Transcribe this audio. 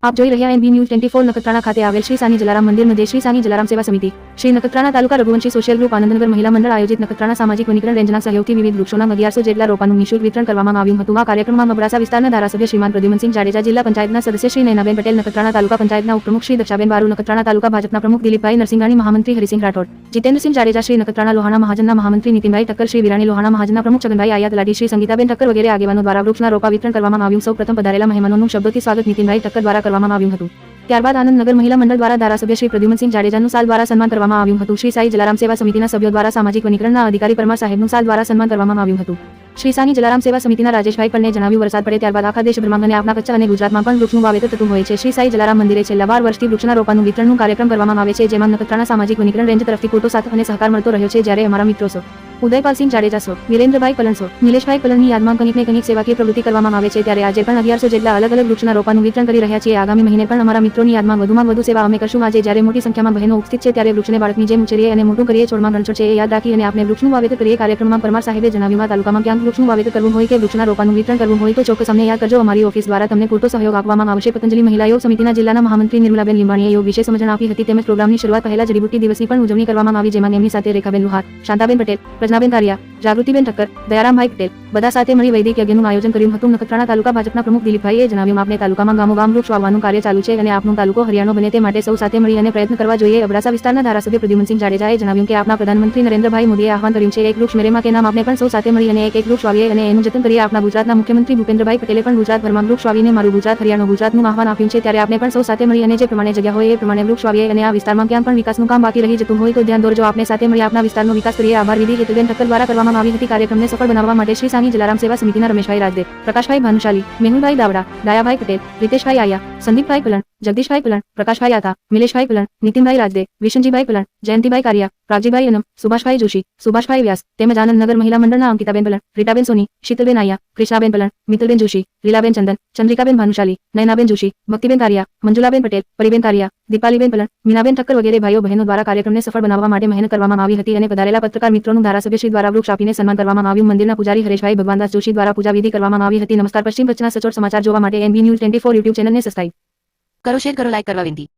આપ જોઈ રહ્યા એનબી ન્યૂઝ 24 નખત્રાણા ખાતે આવેલ શ્રી સાની જલારામ મંદિર મધ્ય શ્રી સાની જલારામ સેવા સમિતિ શ્રી નખત્રાણા તાલુકા રઘુવંશી સોશિયલ ગ્રુપ આનંદનગર મહિલા મંડળ આયોજિત નખત્રાણા સામાજિક વનીકરણ રેન્જના સહયોગથી વિવિધ વૃક્ષોના 1100 જેટલા રોપાનું નિઃશુલ્ક વિતરણ કરવામાં આવ્યું હતું. આ કાર્યક્રમમાં મબડાસા વિસ્તારના ધારાસભ્ય શ્રીમાન પ્રદ્યુમનસિંહ જાડેજા, જિલ્લા પંચાયતના સદસ્ય શ્રી નયનાબેન પટેલ, નખત્રાણા તાલુકા પંચાયતના ઉપપ્રમુખ શ્રી દક્ષાબેન બારુ, નખત્રાણા તાલુકા ભાજપના પ્રમુખ દિલીપભાઈ નરસિંઘાણી, મહામંત્રી હરિસિંહ રાઠોડ, જીતેન્દ્રસિંહ જાડેજા, શ્રી નખત્રાણા લોહાણા મહાજનના મહામંત્રી નીતિનભાઈ ઠક્કર, શ્રી વિરાણી લોહાણા મહાજનના પ્રમુખ છગનભાઈ આયા તલાટી, શ્રી સંગીતાબેન ઠક્કર વગેરે આગેવાનો દ્વારા વૃક્ષના રોપા વિતરણ કરવામાં આવ્યું. સૌ પ્રથમ પધારેલા મહેમાનોનું શબ્દોથી સ્વાગત નીતિનભાઈ ઠક્કર દ્વારા કરવામાં આવ્યું હતું. ત્યારબાદ આનંદનગર મહિલા મંડળ દ્વારા ધારાસભ્ય શ્રી પ્રદ્યુમનસિંહ જાડેજાનું સાલ દ્વારા સન્માન કરવામાં આવ્યું હતું. શ્રી સાઈ જલારામ સેવા સમિતિના સભ્યો દ્વારા સામાજિક વનીકરણના અધિકારી પરમાર સાહેબનું સાલ દ્વારા સન્માન કરવામાં આવ્યું હતું. શ્રી સાની જલારામ સેવા સમિતિના રાજેશભાઈ પલને જણાવ્યું, વરસાદ પડે ત્યારબાદ આખા દેશભરમાં અને આપણા કચ્છ અને ગુજરાતમાં પણ વૃક્ષનું વાવેતર થતું હોય છે. શ્રી સાઈ જલારામ મંદિરે છેલ્લા 12 વર્ષથી વૃક્ષના રોપાનું વિતરણનું કાર્યક્રમ કરવામાં આવે છે, જેમાં નખત્રાણા સામાજિક વનીકરણ રેન્જ તરફથી પૂરતો સાથ અને સહકાર મળતો રહ્યો છે. જ્યારે અમારા મિત્રો સો ઉદયપાલસિંહ જાડેજા સો, વિરેન્દ્રભાઈ પલણસો, નિલેશભાઈ પલણની યાદમાં કંઈક ને કંઈક સેવાકીય પ્રવૃત્તિ કરવામાં આવે છે, ત્યારે આજે પણ 1100 જેટલા અલગ અલગ વૃક્ષના રોપાનું વિતરણ કરી રહ્યા છીએ. આગામી મહિને પણ અમારા મિત્રોની યાદમાં વધુમાં વધુ સેવા અમે કરશું. આજે જ્યારે મોટી સંખ્યામાં બહેનો ઉપસ્થિત છે, ત્યારે વૃક્ષને બાળકની જેમ ઉછેરીએ અને મોટું કરીએ, છોડમાં ગણછોડ છે એ યાદ રાખી અને આપણે વૃક્ષનું વાવેતર કરીએ. કાર્યક્રમમાં પરમાર સાહેબે જણાવ્યું, તાલુકામાં ક્યાંક વૃક્ષનું વાવેતર કરવું હોય કે વૃક્ષના રોપાનું વિતરણ કરવું હોય તો ચોક્કસ અમને યાદ કરજો. અમારી ઓફિસ દ્વારા તમને પૂરતો સહયોગ આપવામાં આવશે. પતંજલિ મહિલા યોગ સમિતિના જિલ્લાના મહામંત્રી નિર્મલાબેન લીંબાણીએ યોગ વિશે સમજણ આપી હતી. તેમજ પ્રોગ્રામની શરૂઆત પહેલા જડીબુટ્ટી દિવસની પણ ઉજવણી કરવામાં આવી, જેમાં એમની સાથે રેખાબેન લુહાર, શાંતાબેન પટેલ, પ્રજ્ઞાબેન કારિયા, જાગૃતિબેન ઠક્કર, દયારામભાઈ પટેલ બધા સાથે મળી વૈદિક યજ્ઞનું આયોજન કર્યું હતું. નખત્રાણા તાલુકા ભાજપના પ્રમુખ દિલીપભાઈએ જણાવ્યું, આપણે તાલુકામાં ગામોગામ વૃક્ષ વાવવાનું કાર્ય ચાલુ છે અને આપનો તાલુકો હરિયાણો બને તે માટે સૌ સાથે મળી અને પ્રયત્ન કરવા જોઈએ. અબડાસા વિસ્તારના ધારાસભ્ય પ્રદ્યુમનસિંહ જાડેજાએ જણાવ્યું કે આપના પ્રધાનમંત્રી નરેન્દ્રભાઈ મોદીએ આહવાન કર્યું છે, એક વૃક્ષ મેરે માં કે નામ. આપણે પણ સૌ સાથે મળી અને એક વૃક્ષ વાવીએ અને એનું જતન કરીએ. આપના ગુજરાતના મુખ્યમંત્રી ભૂપેન્દ્રભાઈ પટેલે પણ ગુજરાતભરમાં વૃક્ષ વાવીને મારું ગુજરાત હરિયાણો ગુજરાતનું આહવાન આપ્યું છે, ત્યારે આપણે પણ સૌ સાથે મળી અને જે પ્રમાણે જગ્યા હોય એ પ્રમાણે વૃક્ષ વાવીએ અને આ વિસ્તારમાં ક્યાં પણ વિકાસનું કામ બાકી રહી જતું હોય તો ધ્યાન દોરજો. આપણે સાથે મળી આપના વિસ્તારનો વિકાસ કરીએ. આભાર વિધિ હેતુબેન ઠક્કર દ્વારા કરવામાં આવી હતી. કાર્યક્રમને સફળ બનાવવા માટે શ્રી સાની જલારામ સેવા સમિતિના રમેશભાઈ રાજદેવ, પ્રકાશભાઈ ભાનુશાલી, મેહુલભાઈ દાવડા, દાયાભાઈ પટેલ, રીતેશભાઈ આયા, સંદીપભાઈ પલણ, જગદીશભાઈ પલણ, પ્રકાશભાઈ આતા, મિલેશભાઈ પલણ, નીતિનભાઈ રાજદેવ, વિશનજીભાઈ પલણ, જયંતિભાઈ કારિયા, પ્રાગજીભાઈ અનમ, સુભાષભાઈ જોશી, સુભાષભાઈ વ્યાસ તેમજ આનંદનગર મહિલા મંડળના અંકિતાબેન પલણ, રીટાબેન સોની, શીતલબેન આયા, કૃષ્ણાબેન પલણ, મિત્તલબેન જોશી, લીલાબેન ચંદન, ચંદ્રિકાબેન ભાનુશાલી, નયનાબેન જોશી, ભક્તિબેન કારિયા, મંજુલાબેન પટેલ, પરીબેન કારિયા, દીપાલીબેન પલણ, મીનાબેન ઠક્કર વગેરે ભાઈઓ બહેનો દ્વારા કાર્યક્રમને સફળ બનાવવા માટે મહેનત કરવામાં આવી હતી અને પધારેલા પત્રકાર મિત્રોનું ધારાસભ્યશ્રી દ્વારા વૃક્ષ આપીને સન્માન કરવામાં આવ્યું. મંદિરના પૂજારી હરેશભાઈ ભગવાનદાસ જોશી દ્વારા પૂજા વિધિ કરવામાં આવી હતી. નમસ્કાર. પશ્ચિમ કચ્છના સચોટ સમાચાર જોવા માટે એનબી ન્યૂઝ 24 યુટ્યુબ ચેનલને સબસ્ક્રાઇબ કરો, શેર કરો, લાઇક કરવા વિનંતી.